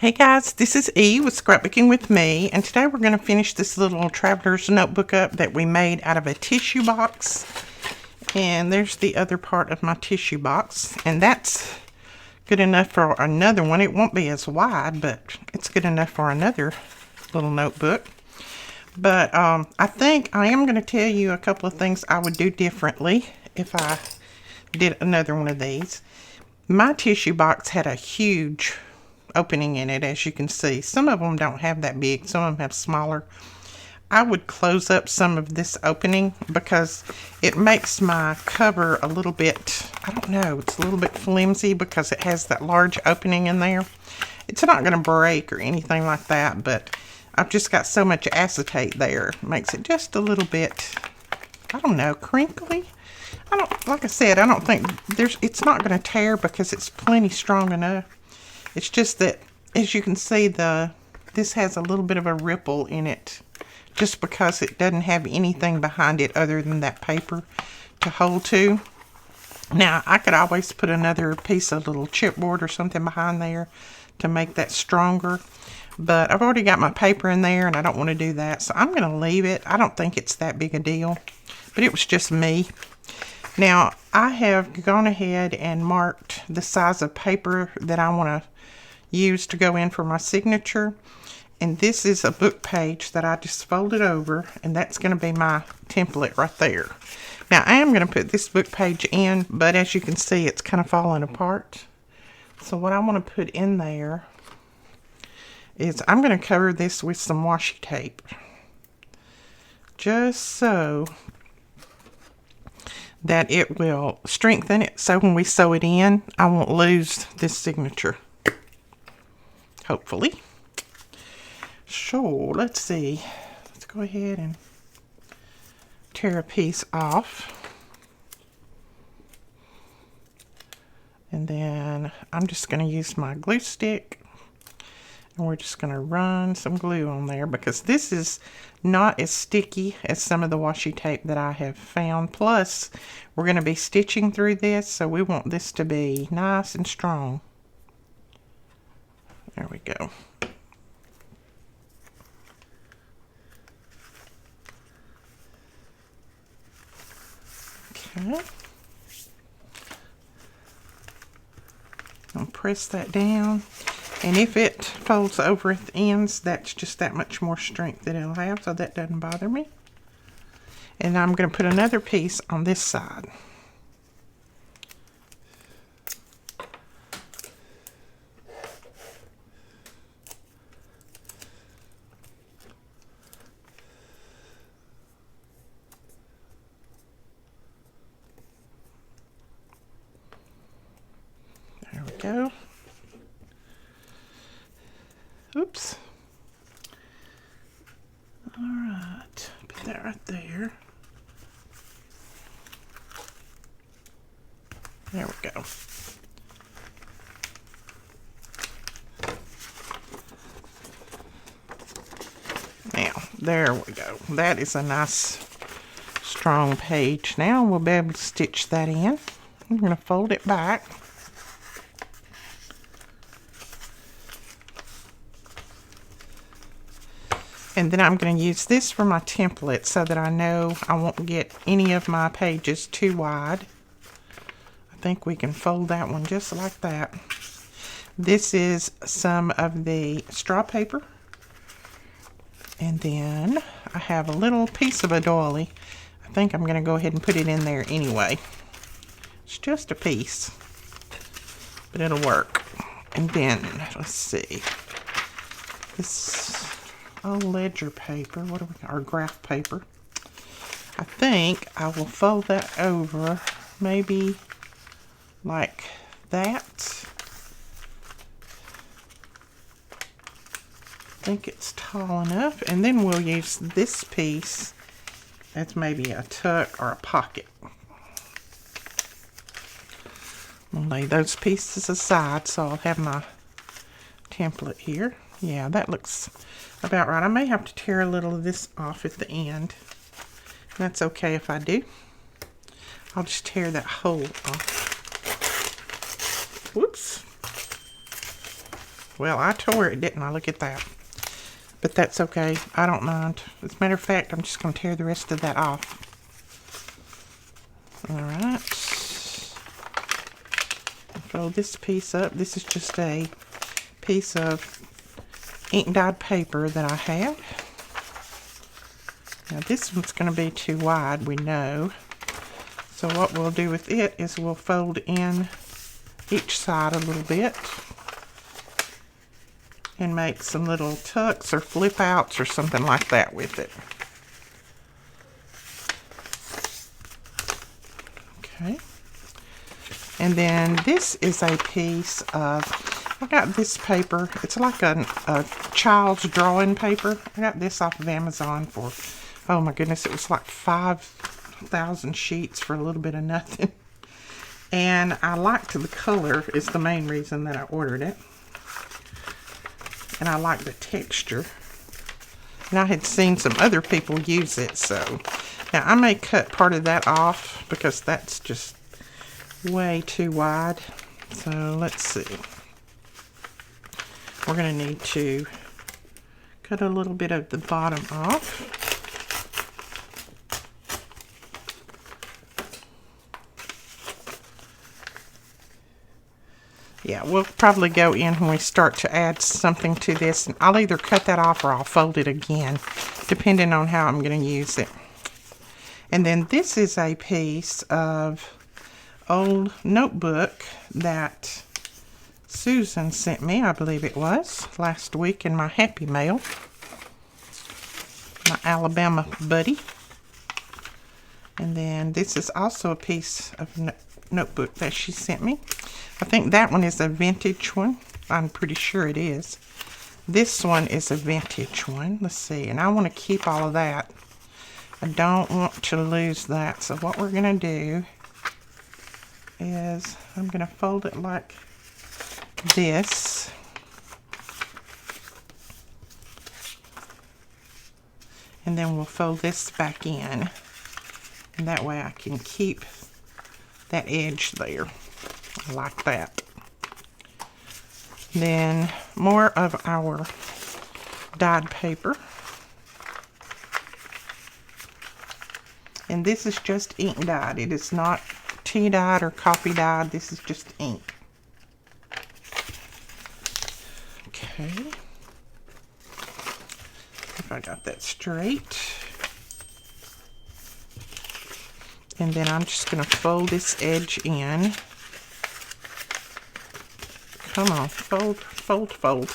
Hey guys, this is E with Scrapbooking with Me, and today we're going to finish this little traveler's notebook up that we made out of a tissue box. And there's the other part of my tissue box, and that's good enough for another one. It won't be as wide, but it's good enough for another little notebook. But I think I am going to tell you a couple of things I would do differently if I did another one of these. My tissue box had a huge opening in it, as you can see. Some of them don't have that big, some of them have smaller. I would close up some of this opening because it makes my cover a little bit, I don't know, it's a little bit flimsy because it has that large opening in there. It's not going to break or anything like that, but I've just got so much acetate there. It makes it just a little bit, I don't know, crinkly. Like I said, I don't think it's not going to tear because it's plenty strong enough. It's just that, as you can see, this has a little bit of a ripple in it just because it doesn't have anything behind it other than that paper to hold to. Now, I could always put another piece of little chipboard or something behind there to make that stronger. But I've already got my paper in there and I don't want to do that. So I'm going to leave it. I don't think it's that big a deal. But it was just me. Now, I have gone ahead and marked the size of paper that I want to use to go in for my signature. And this is a book page that I just folded over, and that's going to be my template right there. Now, I am going to put this book page in, but as you can see, it's kind of falling apart. So what I want to put in there is I'm going to cover this with some washi tape. Just so that it will strengthen it, so when we sew it in, I won't lose this signature. Hopefully. So, let's see. Let's go ahead and tear a piece off. And then I'm just going to use my glue stick. And we're just going to run some glue on there because this is not as sticky as some of the washi tape that I have found. Plus, we're going to be stitching through this, so we want this to be nice and strong. There we go. Okay. I'll press that down. And if it folds over at the ends, that's just that much more strength that it'll have, so that doesn't bother me. And I'm going to put another piece on this side. There we go. Oops. All right, put that right there. There we go. Now, there we go. That is a nice, strong page. Now we'll be able to stitch that in. I'm going to fold it back. And then I'm going to use this for my template so that I know I won't get any of my pages too wide. I think we can fold that one just like that. This is some of the straw paper. And then I have a little piece of a doily. I think I'm going to go ahead and put it in there anyway. It's just a piece, but it'll work. And then, let's see. This ledger paper, or graph paper. I think I will fold that over maybe like that. I think it's tall enough, and then we'll use this piece as maybe a tuck or a pocket. I'll lay those pieces aside so I'll have my template here. Yeah, that looks about right. I may have to tear a little of this off at the end. That's okay if I do. I'll just tear that hole off. Whoops. Well, I tore it, didn't I? Look at that. But that's okay. I don't mind. As a matter of fact, I'm just going to tear the rest of that off. Alright. Fold this piece up. This is just a piece of ink dyed paper that I have. Now this one's going to be too wide, we know. So what we'll do with it is we'll fold in each side a little bit and make some little tucks or flip outs or something like that with it. Okay. And then this is a piece of, I got this paper. It's like a child's drawing paper. I got this off of Amazon for, oh my goodness, it was like 5,000 sheets for a little bit of nothing. And I liked the color, is the main reason that I ordered it. And I like the texture. And I had seen some other people use it, so. Now I may cut part of that off because that's just way too wide. So let's see. We're going to need to cut a little bit of the bottom off. Yeah, we'll probably go in when we start to add something to this. And I'll either cut that off or I'll fold it again, depending on how I'm going to use it. And then this is a piece of old notebook that Susan sent me, I believe it was, last week in my Happy Mail. My Alabama buddy. And then this is also a piece of notebook that she sent me. I think that one is a vintage one. I'm pretty sure it is. This one is a vintage one. Let's see. And I want to keep all of that. I don't want to lose that. So what we're going to do is I'm going to fold it like this. And then we'll fold this back in. And that way I can keep that edge there. I like that. Then more of our dyed paper. And this is just ink dyed. It is not tea dyed or coffee dyed. This is just ink. Okay. If I got that straight. And then I'm just going to fold this edge in. Come on, fold, fold, fold.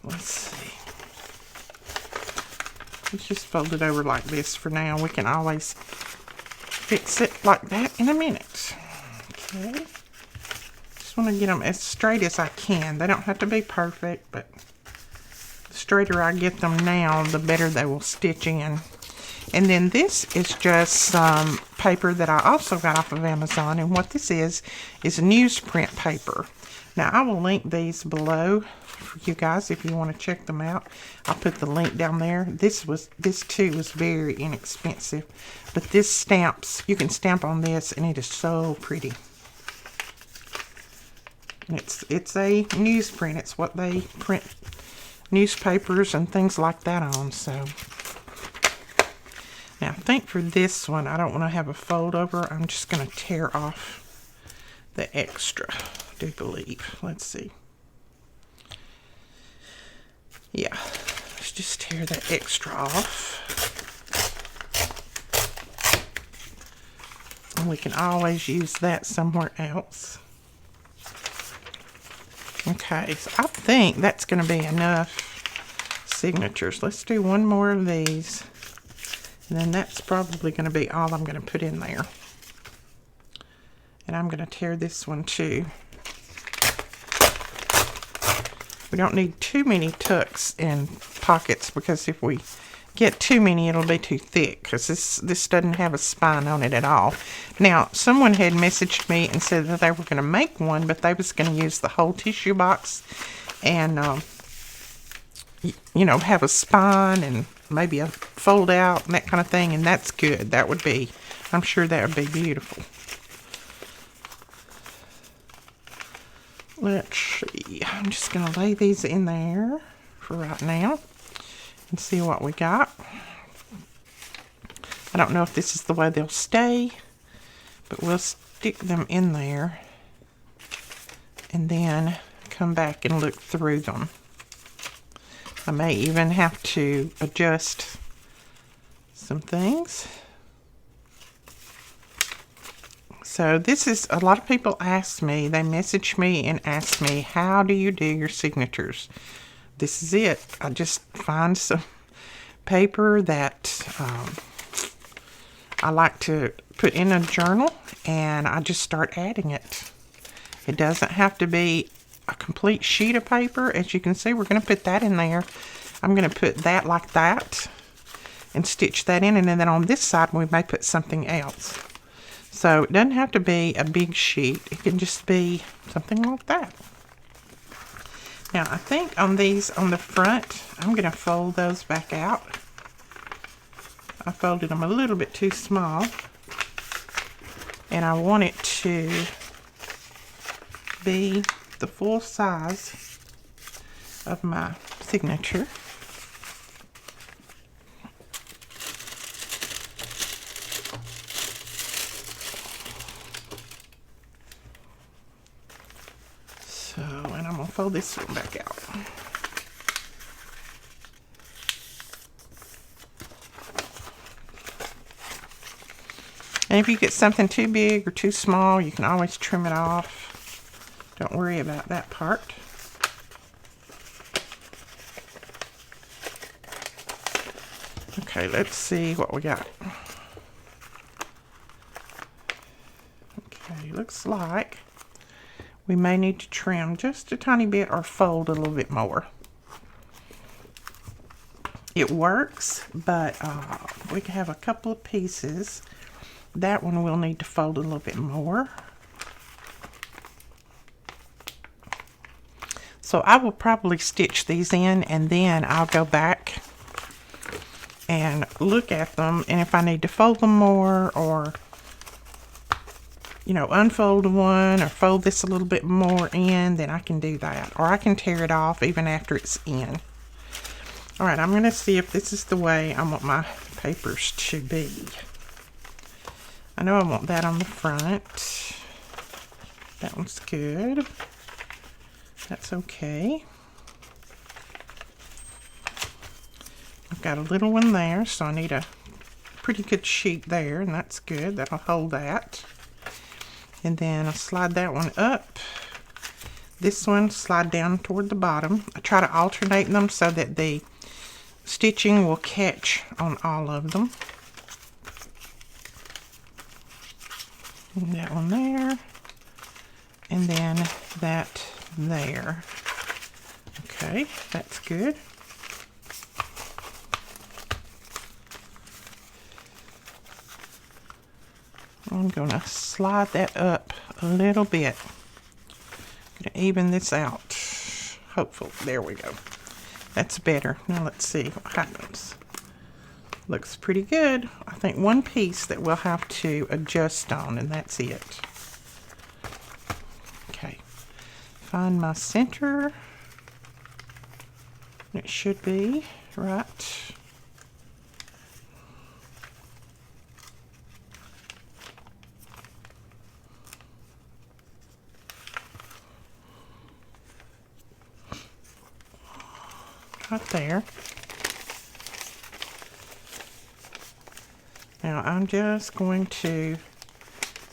Let's see. Let's just fold it over like this for now. We can always fix it like that in a minute. Okay. Just want to get them as straight as I can. They don't have to be perfect, but the straighter I get them now, the better they will stitch in. And then this is just some paper that I also got off of Amazon. And what this is newsprint paper. Now, I will link these below for you guys if you want to check them out. I'll put the link down there. This too was very inexpensive. But this stamps, you can stamp on this, and it is so pretty. And it's a newsprint. It's what they print newspapers and things like that on. So now I think for this one, I don't want to have a fold over. I'm just going to tear off the extra, I do believe. Let's see. Yeah, let's just tear that extra off. And we can always use that somewhere else. Okay, so I think that's going to be enough signatures. Let's do one more of these. And then that's probably going to be all I'm going to put in there. And I'm going to tear this one too. We don't need too many tucks and pockets, because if we get too many, it'll be too thick, because this doesn't have a spine on it at all. Now, someone had messaged me and said that they were going to make one, but they was going to use the whole tissue box and, you know, have a spine and maybe a fold out and that kind of thing, and that's good. That would be, I'm sure that would be beautiful. Let's see. I'm just going to lay these in there for right now and see what we got. I don't know if this is the way they'll stay, but we'll stick them in there and then come back and look through them. I may even have to adjust some things. So this is, a lot of people ask me, they message me and ask me, how do you do your signatures? This is it. I just find some paper that I like to put in a journal, and I just start adding it. It doesn't have to be a complete sheet of paper. As you can see, we're going to put that in there. I'm going to put that like that and stitch that in, and then on this side we may put something else. So it doesn't have to be a big sheet. It can just be something like that. Now I think on these on the front, I'm going to fold those back out. I folded them a little bit too small, and I want it to be the full size of my signature. So, and I'm going to fold this one back out. And if you get something too big or too small, you can always trim it off. Don't worry about that part. Okay, let's see what we got. Okay, looks like we may need to trim just a tiny bit or fold a little bit more. It works, but we can have a couple of pieces. That one we'll need to fold a little bit more. So I will probably stitch these in, and then I'll go back and look at them, and if I need to fold them more, or you know, unfold one or fold this a little bit more in, then I can do that, or I can tear it off even after it's in. All right, I'm going to see if this is the way I want my papers to be. I know I want that on the front. That one's good. That's okay. I've got a little one there, so I need a pretty good sheet there, and that's good. That'll hold that. And then I'll slide that one up. This one slide down toward the bottom. I try to alternate them so that the stitching will catch on all of them. And that one there, and then that there. Okay, that's good. I'm going to slide that up a little bit. I'm going to even this out. Hopefully, there we go. That's better. Now let's see what happens. Looks pretty good. I think one piece that we'll have to adjust on, and that's it. Okay. Find my center. It should be right. Right there. Now I'm just going to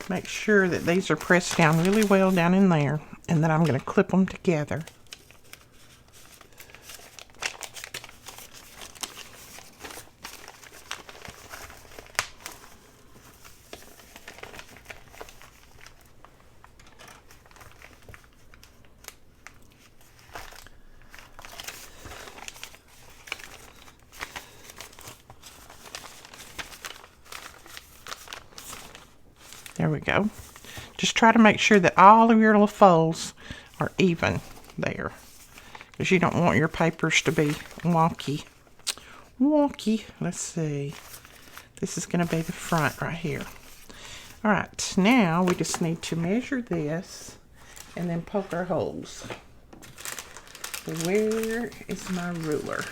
make sure that these are pressed down really well down in there, and then I'm going to clip them together. There we go. Just try to make sure that all of your little folds are even there, because you don't want your papers to be wonky. Let's see. This is going to be the front right here. All right, now we just need to measure this and then poke our holes. Where is my ruler?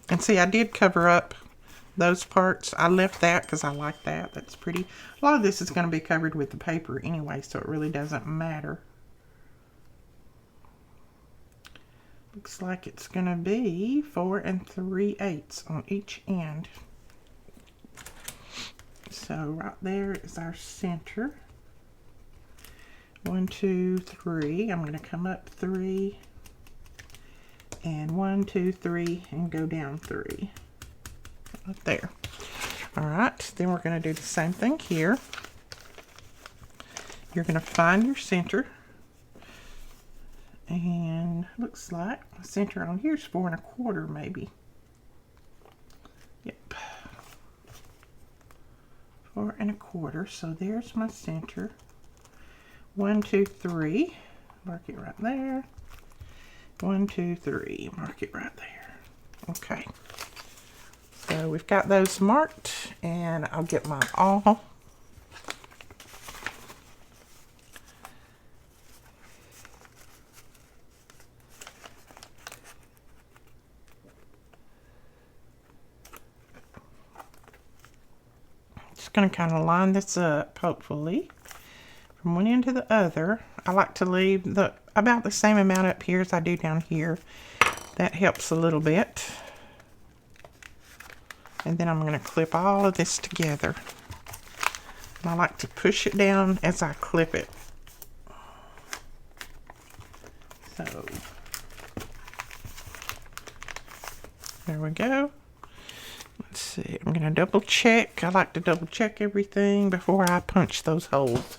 And see, I did cover up those parts. I left that because I like that. That's pretty. A lot of this is going to be covered with the paper anyway, so it really doesn't matter. Looks like it's going to be 4 3/8 on each end. So right there is our center. 1, 2, 3. I'm going to come up 3. And 1, 2, 3, and go down 3. Right there. Alright, then we're going to do the same thing here. You're going to find your center. And looks like the center on here is 4 1/4 maybe. Yep. 4 1/4. So there's my center. 1, 2, 3. Mark it right there. 1, 2, 3. Mark it right there. Okay. So we've got those marked, and I'll get my awl. Just going to kind of line this up, hopefully, from one end to the other. I like to leave about the same amount up here as I do down here. That helps a little bit. And then I'm going to clip all of this together. And I like to push it down as I clip it. So, there we go. Let's see, I'm going to double check. I like to double check everything before I punch those holes.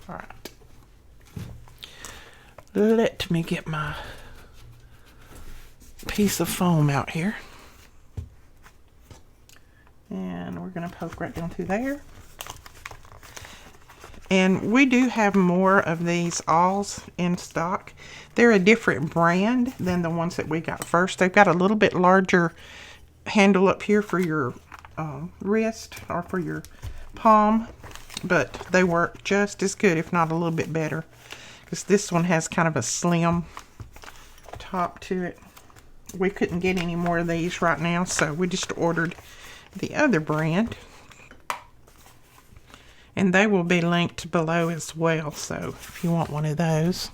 Alright. Let me get my piece of foam out here. And we're going to poke right down through there. And we do have more of these awls in stock. They're a different brand than the ones that we got first. They've got a little bit larger handle up here for your wrist or for your palm. But they work just as good, if not a little bit better. Because this one has kind of a slim top to it. We couldn't get any more of these right now, so we just ordered the other brand. And they will be linked below as well, so if you want one of those.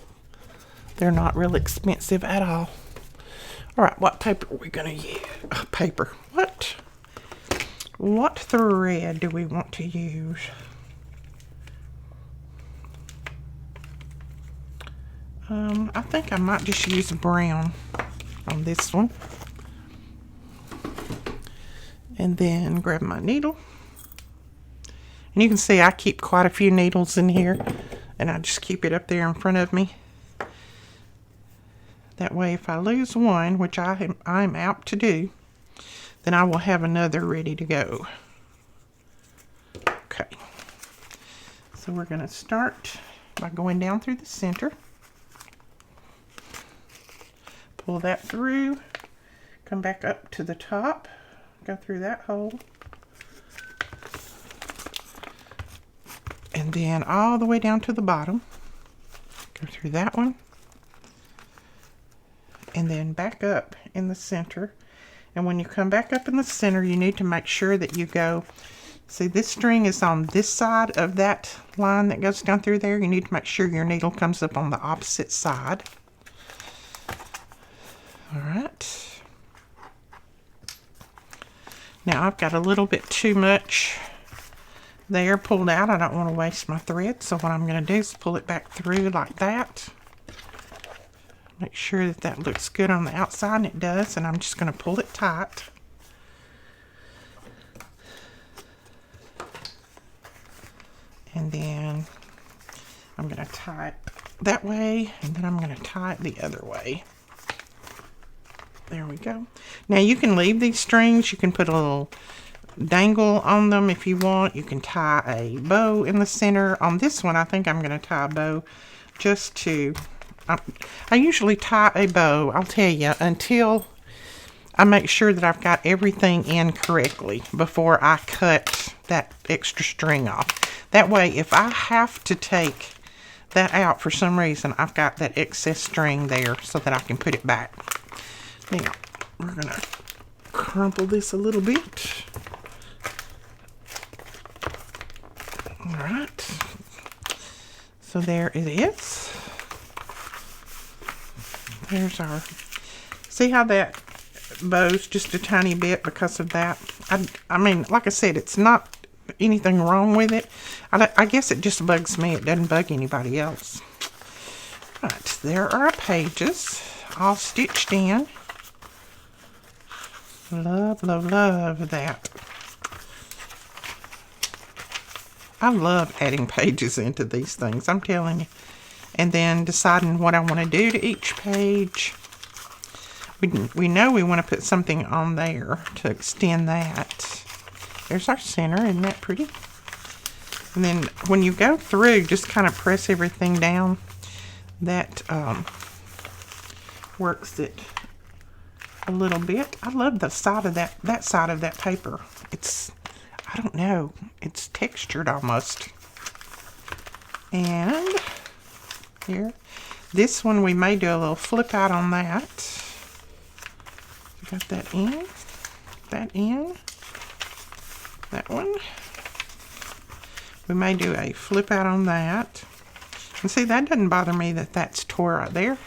They're not real expensive at all. Alright, what paper are we going to use? Paper. What thread do we want to use? I think I might just use brown on this one. And then grab my needle. And you can see I keep quite a few needles in here. And I just keep it up there in front of me. That way if I lose one, which I'm apt to do, then I will have another ready to go. Okay. So we're going to start by going down through the center. Pull that through. Come back up to the top. Go through that hole. And then all the way down to the bottom. Go through that one. And then back up in the center. And when you come back up in the center, you need to make sure that you go, see this string is on this side of that line that goes down through there. You need to make sure your needle comes up on the opposite side. Alright. Now I've got a little bit too much there pulled out. I don't want to waste my thread, so what I'm going to do is pull it back through like that. Make sure that that looks good on the outside, and it does, and I'm just going to pull it tight. And then I'm going to tie it that way, and then I'm going to tie it the other way. There we go. Now you can leave these strings. You can put a little dangle on them if you want. You can tie a bow in the center. On this one, I think I'm going to tie a bow just to... I usually tie a bow, I'll tell you, until I make sure that I've got everything in correctly before I cut that extra string off. That way, if I have to take that out for some reason, I've got that excess string there so that I can put it back. Now, we're going to crumple this a little bit. All right. So there it is. There's our... See how that bows just a tiny bit because of that? I mean, like I said, it's not anything wrong with it. I guess it just bugs me. It doesn't bug anybody else. Right, there are our pages all stitched in. Love, love, love that. I love adding pages into these things, I'm telling you. And then deciding what I want to do to each page. We know we want to put something on there to extend that. There's our center, isn't that pretty? And then when you go through, just kind of press everything down. That works it a little bit. I love the side of that side of that paper. It's, I don't know, it's textured almost. And here, this one we may do a little flip out on that. Got that in, that one. We may do a flip out on that. And see, that doesn't bother me that that's tore right there.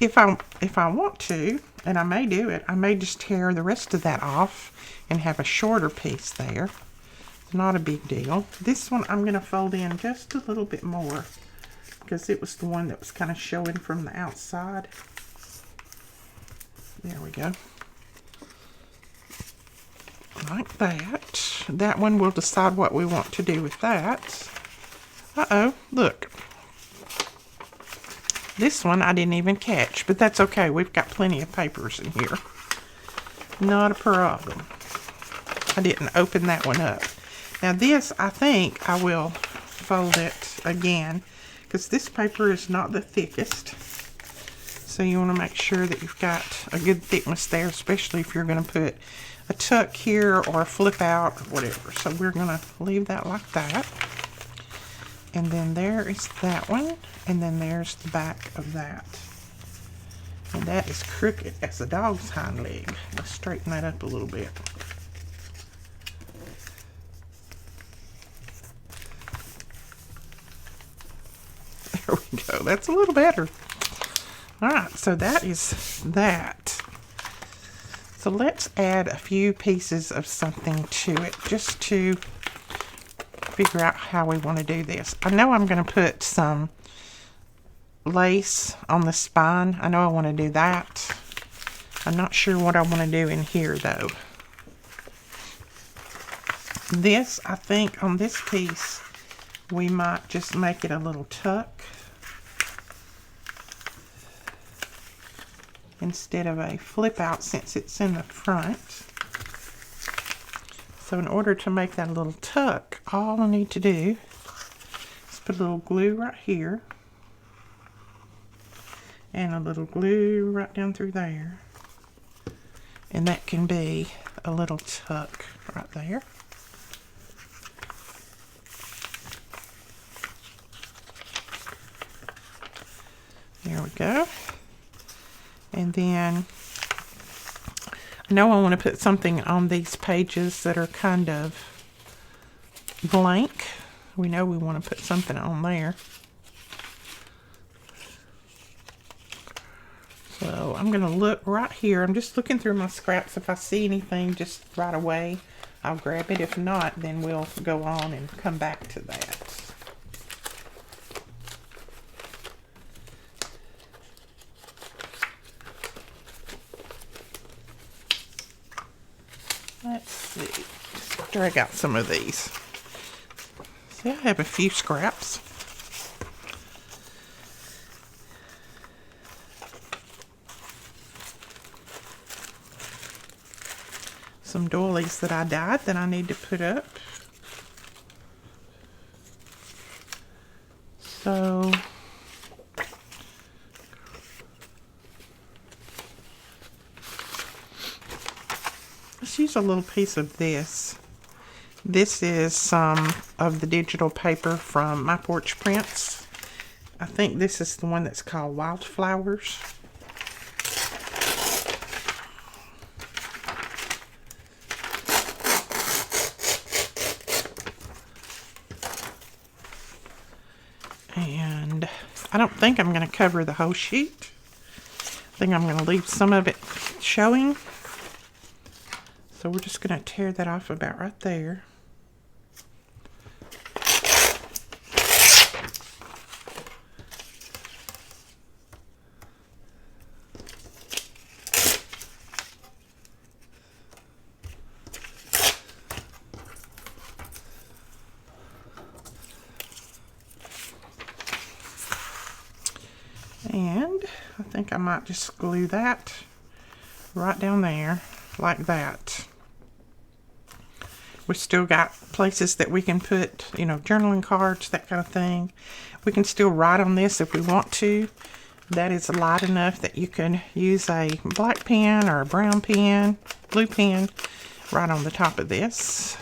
If I want to, and I may do it, I may just tear the rest of that off and have a shorter piece there. Not a big deal. This one I'm going to fold in just a little bit more because it was the one that was kind of showing from the outside. There we go. Like that. That one we'll decide what we want to do with that. Uh-oh, look. This one I didn't even catch, but that's okay. We've got plenty of papers in here. Not a problem. I didn't open that one up. Now this, I think I will fold it again because this paper is not the thickest. So you want to make sure that you've got a good thickness there, especially if you're going to put a tuck here or a flip out or whatever. So we're going to leave that like that. And then there is that one. And then there's the back of that. And that is crooked as a dog's hind leg. Let's straighten that up a little bit. There we go. That's a little better. Alright, so that is that. So let's add a few pieces of something to it just to figure out how we want to do this. I know I'm going to put some lace on the spine. I know I want to do that. I'm not sure what I want to do in here though. This, I think on this piece, we might just make it a little tuck instead of a flip out since it's in the front. So in order to make that a little tuck, all I need to do is put a little glue right here and a little glue right down through there. And that can be a little tuck right there. There we go. And then I know I want to put something on these pages that are kind of blank. We know we want to put something on there. So I'm going to look right here. I'm just looking through my scraps. If I see anything just right away, I'll grab it. If not, then we'll go on and come back to that. Let's see. Just drag out some of these. See, I have a few scraps. Some doilies that I dyed that I need to put up. So a little piece of this. This is some of the digital paper from My Porch Prints. I think this is the one that's called Wildflowers. And I don't think I'm going to cover the whole sheet. I think I'm going to leave some of it showing. So we're just going to tear that off about right there. And I think I might just glue that right down there like that. We've still got places that we can put, you know, journaling cards, that kind of thing. We can still write on this if we want to. That is light enough that you can use a black pen or a brown pen, blue pen, right on the top of this.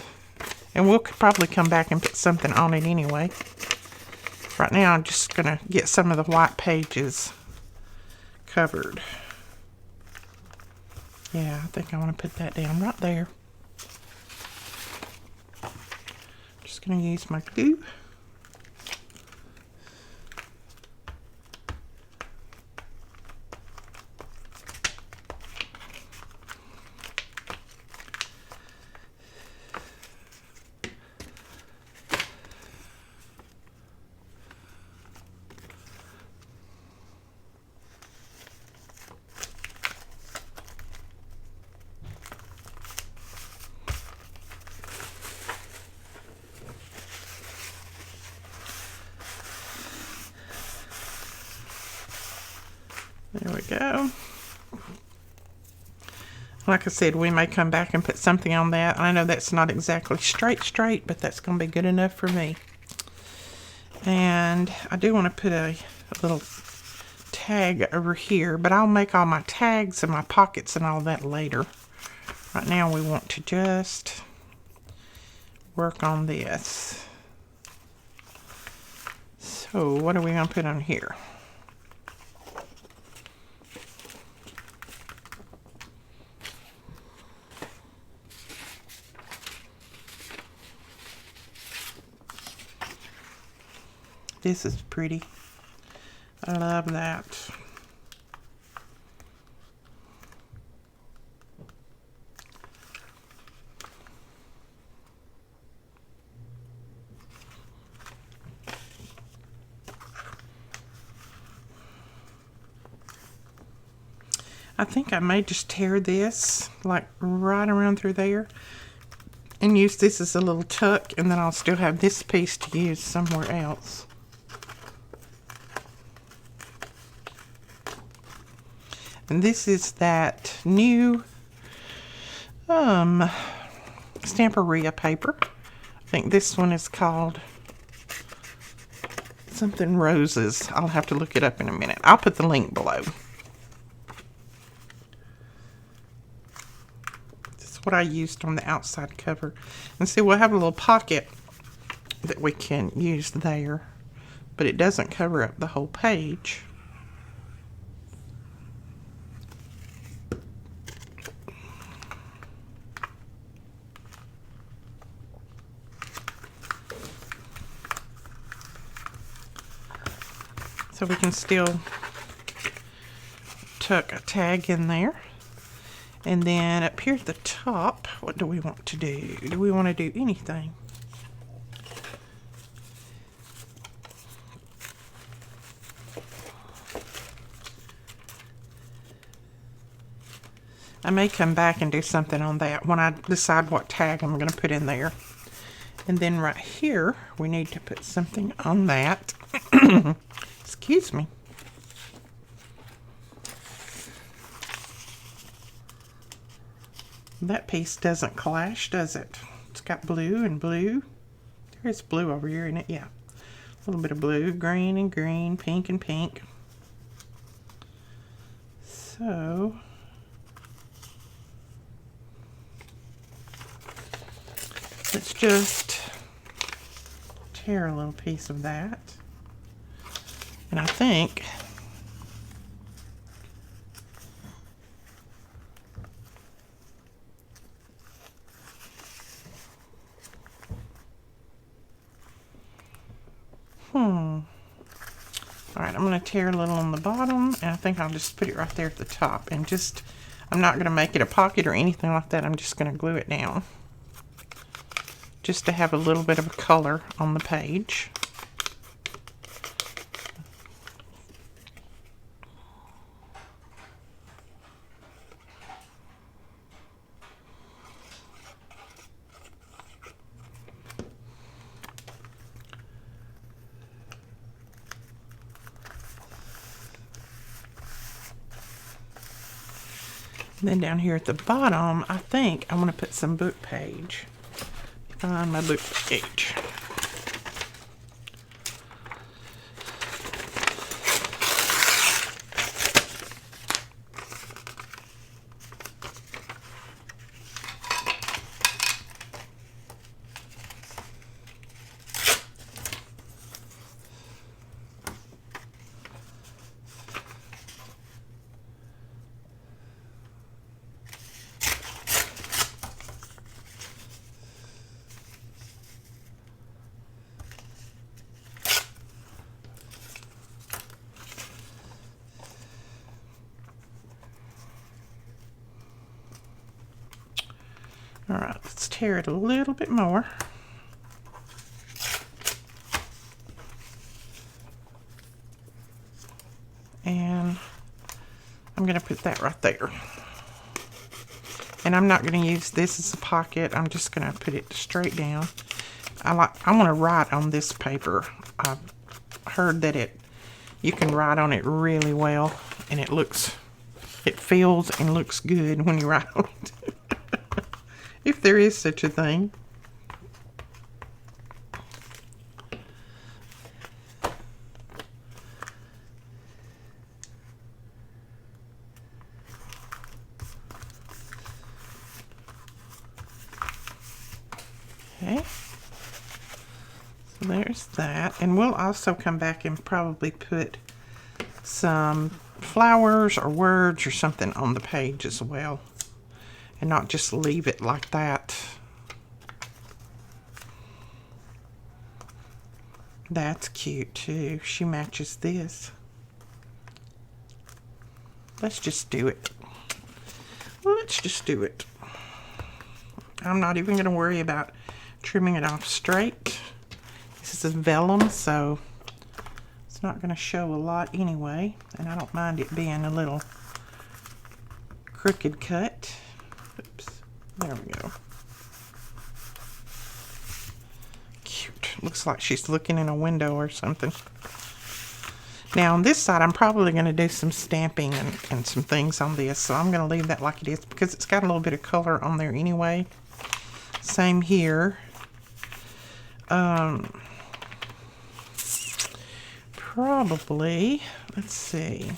And we'll probably come back and put something on it anyway. Right now I'm just going to get some of the white pages covered. Yeah, I think I want to put that down right there. Just going to use my glue. There we go. Like I said, we may come back and put something on that. I know that's not exactly straight, but that's going to be good enough for me. And I do want to put a little tag over here, but I'll make all my tags and my pockets and all that later. Right now we want to just work on this. So what are we going to put on here? This is pretty. I love that. I think I may just tear this like right around through there and use this as a little tuck, and then I'll still have this piece to use somewhere else. And this is that new Stamperia paper. I think this one is called something Roses. I'll have to look it up in a minute. I'll put the link below. This is what I used on the outside cover. And see, we'll have a little pocket that we can use there, but it doesn't cover up the whole page. So we can still tuck a tag in there. And then up here at the top, what do we want to do? Do we want to do anything? I may come back and do something on that when I decide what tag I'm going to put in there. And then right here, we need to put something on that. Excuse me. That piece doesn't clash, does it? It's got blue and blue. There's blue over here, isn't it? Yeah. A little bit of blue, green and green, pink and pink. So Let's just tear a little piece of that. And I think Alright, I'm going to tear a little on the bottom, and I think I'll just put it right there at the top. And just, I'm not going to make it a pocket or anything like that. I'm just going to glue it down. Just to have a little bit of a color on the page. And then down here at the bottom, I think I'm going to put some book page. Find my book page. All right, let's tear it a little bit more. And I'm going to put that right there. And I'm not going to use this as a pocket. I'm just going to put it straight down. I want to write on this paper. I've heard that you can write on it really well, and it feels and looks good when you write on it. If there is such a thing. Okay. So there's that. And we'll also come back and probably put some flowers or words or something on the page as well. And not just leave it like that. That's cute too. She matches this. Let's just do it. Let's just do it. I'm not even going to worry about trimming it off straight. This is a vellum, so it's not going to show a lot anyway. And I don't mind it being a little crooked cut. Oops, there we go. Cute. Looks like she's looking in a window or something. Now on this side, I'm probably going to do some stamping and some things on this. So I'm going to leave that like it is because it's got a little bit of color on there anyway. Same here. Probably, let's see.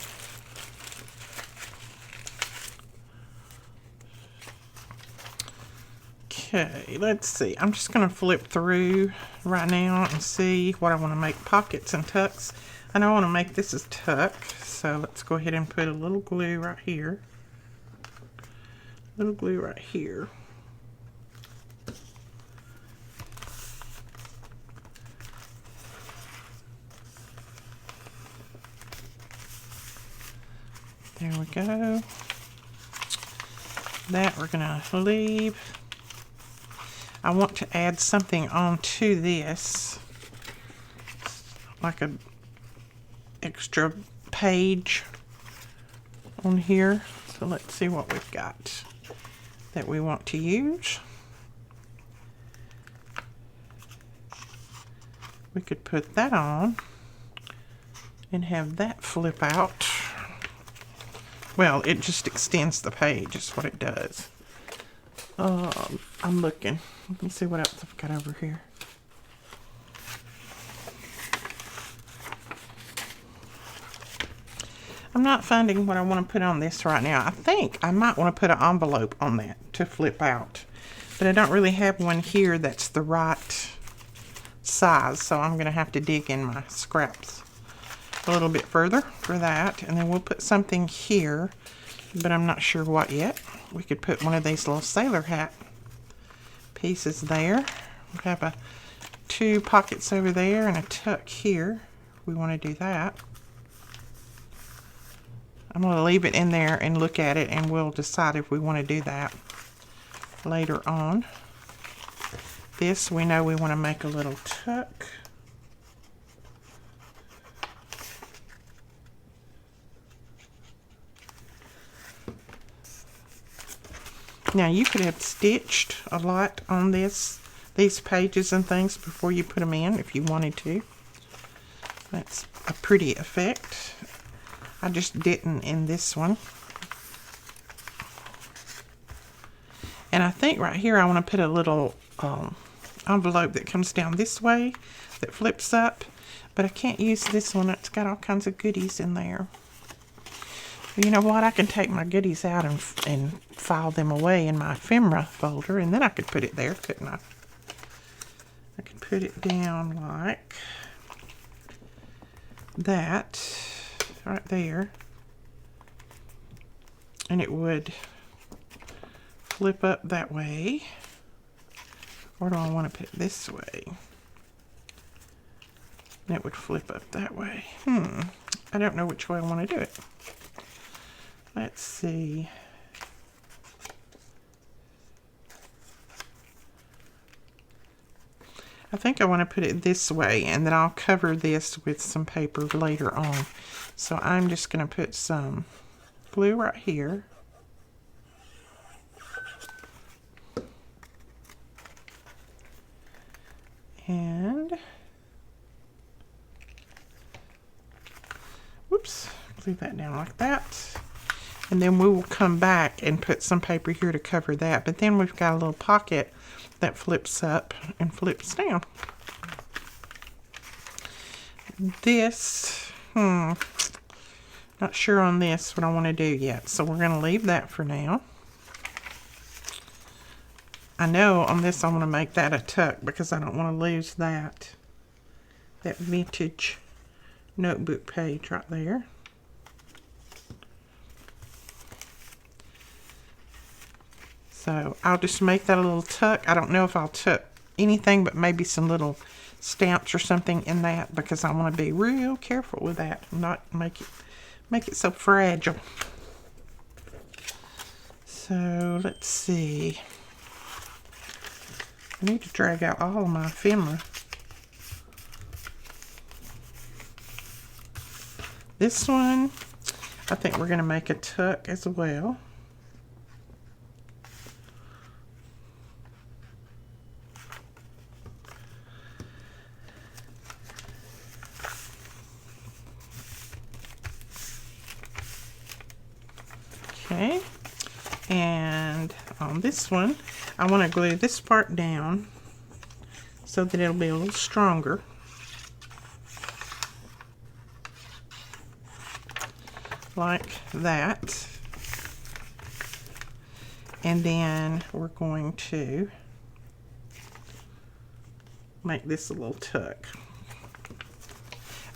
Okay, let's see. I'm just going to flip through right now and see what I want to make pockets and tucks. I know I want to make this as tuck, so let's go ahead and put a little glue right here. Little glue right here. There we go. That we're going to leave. I want to add something onto this, like a extra page on here. So let's see what we've got that we want to use. We could put that on and have that flip out. Well, it just extends the page, is what it does. I'm looking. Let me see what else I've got over here. I'm not finding what I want to put on this right now. I think I might want to put an envelope on that to flip out. But I don't really have one here that's the right size, so I'm going to have to dig in my scraps a little bit further for that. And then we'll put something here, but I'm not sure what yet. We could put one of these little sailor hat pieces there. We have 2 pockets over there and a tuck here. We want to do that. I'm going to leave it in there and look at it, and we'll decide if we want to do that later on. This, we know we want to make a little tuck. Now, you could have stitched a lot on these pages and things before you put them in if you wanted to. That's a pretty effect. I just didn't in this one. And I think right here I want to put a little envelope that comes down this way that flips up, but I can't use this one. It's got all kinds of goodies in there. You know what? I can take my goodies out and file them away in my ephemera folder, and then I could put it there, couldn't I? I could put it down like that, right there, and it would flip up that way. Or do I want to put it this way? And it would flip up that way. I don't know which way I want to do it. Let's see. I think I want to put it this way, and then I'll cover this with some paper later on. So I'm just going to put some glue right here. And, whoops, glue that down like that. And then we will come back and put some paper here to cover that. But then we've got a little pocket that flips up and flips down. This, not sure on this what I want to do yet. So we're going to leave that for now. I know on this I want to make that a tuck because I don't want to lose that vintage notebook page right there. So I'll just make that a little tuck. I don't know if I'll tuck anything but maybe some little stamps or something in that, because I want to be real careful with that and not make it so fragile. So let's see. I need to drag out all of my ephemera. This one, I think we're going to make a tuck as well. Okay, and on this one, I want to glue this part down so that it'll be a little stronger. Like that. And then we're going to make this a little tuck.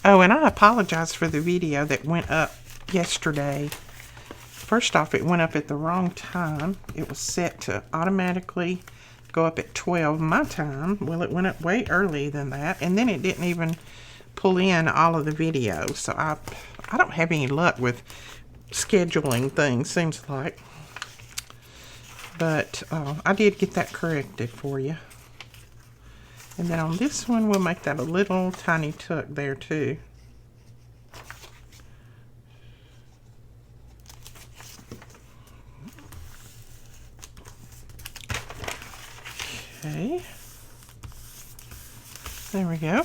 Oh, and I apologize for the video that went up yesterday. First off, it went up at the wrong time. It was set to automatically go up at 12 my time. Well, it went up way early than that, and then it didn't even pull in all of the videos. So I don't have any luck with scheduling things, seems like. But I did get that corrected for you. And then on this one, we'll make that a little tiny tuck there too. Okay, there we go.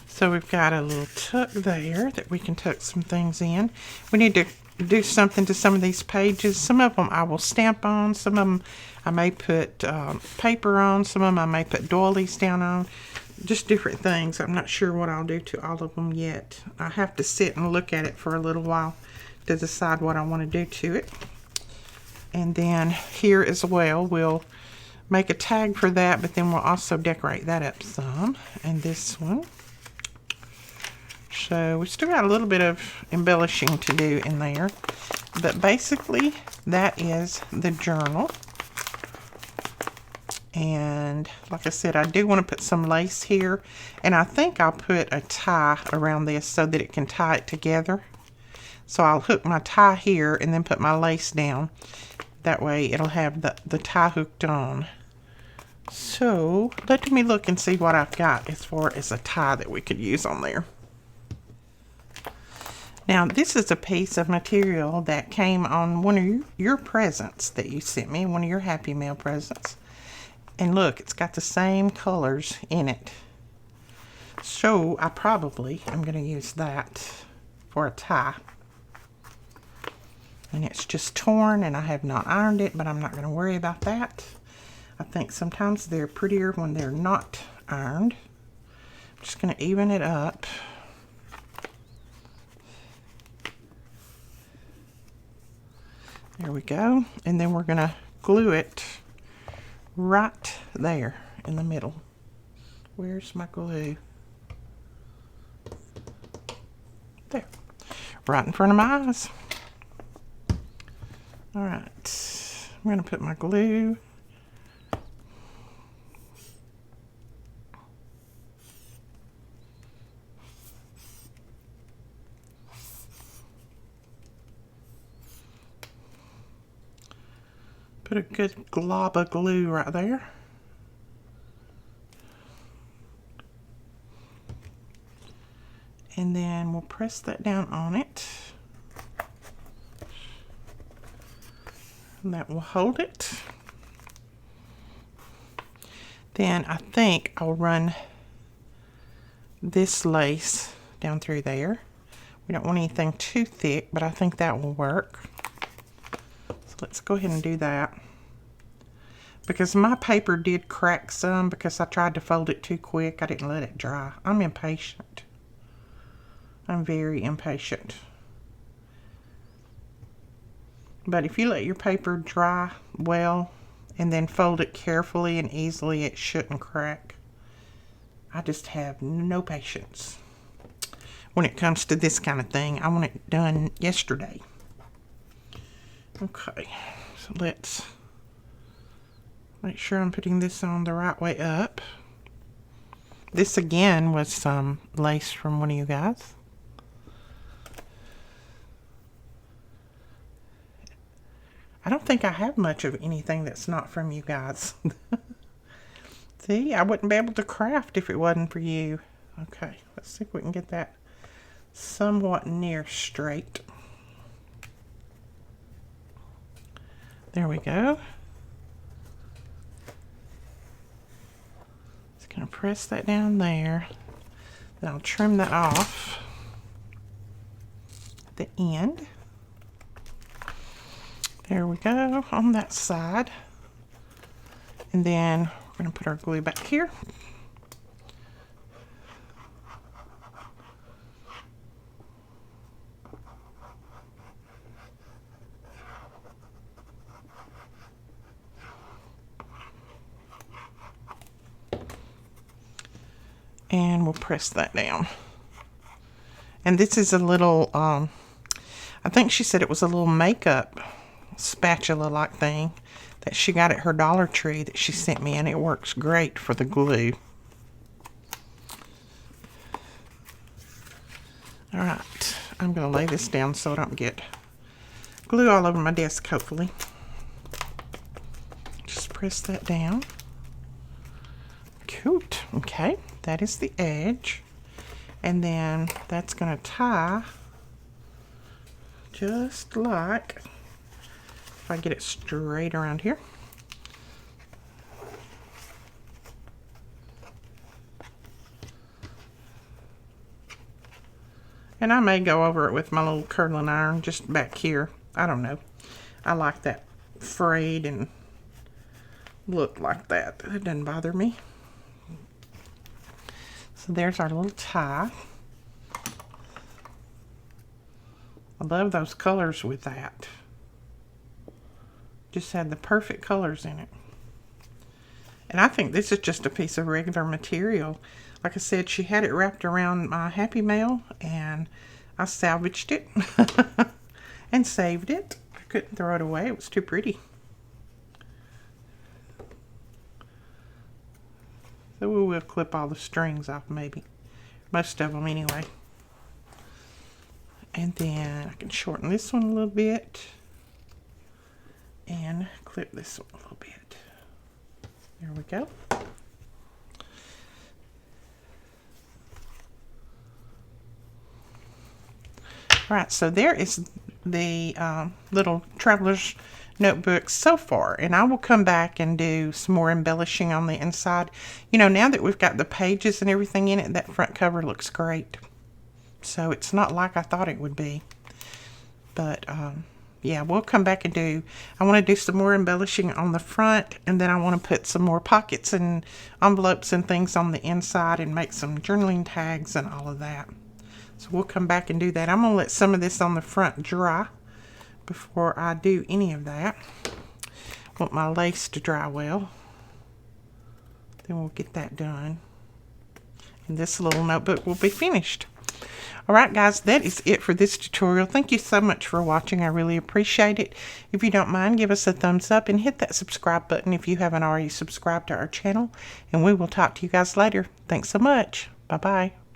So we've got a little tuck there that we can tuck some things in. We need to do something to some of these pages. Some of them I will stamp on. Some of them I may put paper on. Some of them I may put doilies down on. Just different things. I'm not sure what I'll do to all of them yet. I have to sit and look at it for a little while to decide what I want to do to it. And then here as well, we'll make a tag for that, but then we'll also decorate that up some. And this one. So we still got a little bit of embellishing to do in there. But basically, that is the journal. And like I said, I do want to put some lace here. And I think I'll put a tie around this so that it can tie it together. So I'll hook my tie here and then put my lace down. That way it'll have the tie hooked on. So let me look and see what I've got as far as a tie that we could use on there. Now this is a piece of material that came on one of your presents that you sent me, one of your Happy Mail presents. And look, it's got the same colors in it. So I probably am going to use that for a tie. And it's just torn and I have not ironed it, but I'm not going to worry about that. I think sometimes they're prettier when they're not ironed. I'm just going to even it up. There we go. And then we're going to glue it right there in the middle. Where's my glue? There. Right in front of my eyes. Alright. I'm going to put my glue. Put a good glob of glue right there. And then we'll press that down on it. And that will hold it. Then I think I'll run this lace down through there. We don't want anything too thick, but I think that will work. So let's go ahead and do that. Because my paper did crack some because I tried to fold it too quick. I didn't let it dry. I'm impatient. I'm very impatient. But if you let your paper dry well and then fold it carefully and easily, it shouldn't crack. I just have no patience when it comes to this kind of thing. I want it done yesterday. Okay, so let's make sure I'm putting this on the right way up. This again was some lace from one of you guys. I don't think I have much of anything that's not from you guys. See, I wouldn't be able to craft if it wasn't for you. Okay, let's see if we can get that somewhat near straight. There we go. Just gonna press that down there. Then I'll trim that off at the end. There we go on that side. And then we're going to put our glue back here. And we'll press that down. And this is a little, I think she said it was a little makeup spatula like thing that she got at her Dollar Tree that she sent me, and it works great for the glue. Alright, I'm going to lay this down so I don't get glue all over my desk, hopefully. Just press that down. Cute. Okay, that is the edge. And then that's going to tie just like, if I get it straight around here. And I may go over it with my little curling iron just back here. I don't know. I like that frayed and look like that. It doesn't bother me. So there's our little tie. I love those colors with that. Just had the perfect colors in it. And I think this is just a piece of regular material. Like I said, she had it wrapped around my Happy Mail, and I salvaged it and saved it. I couldn't throw it away. It was too pretty. So we will clip all the strings off, maybe. Most of them anyway. And then I can shorten this one a little bit and clip this one a little bit. There we go. Right, so there is the little traveler's notebook so far, and I will come back and do some more embellishing on the inside. You know, now that we've got the pages and everything in it, that front cover looks great. So it's not like I thought it would be. But yeah, we'll come back and I want to do some more embellishing on the front, and then I want to put some more pockets and envelopes and things on the inside and make some journaling tags and all of that. So we'll come back and do that. I'm going to let some of this on the front dry before I do any of that. I want my lace to dry well. Then we'll get that done. And this little notebook will be finished. Alright guys, that is it for this tutorial. Thank you so much for watching. I really appreciate it. If you don't mind, give us a thumbs up and hit that subscribe button if you haven't already subscribed to our channel. And we will talk to you guys later. Thanks so much. Bye-bye.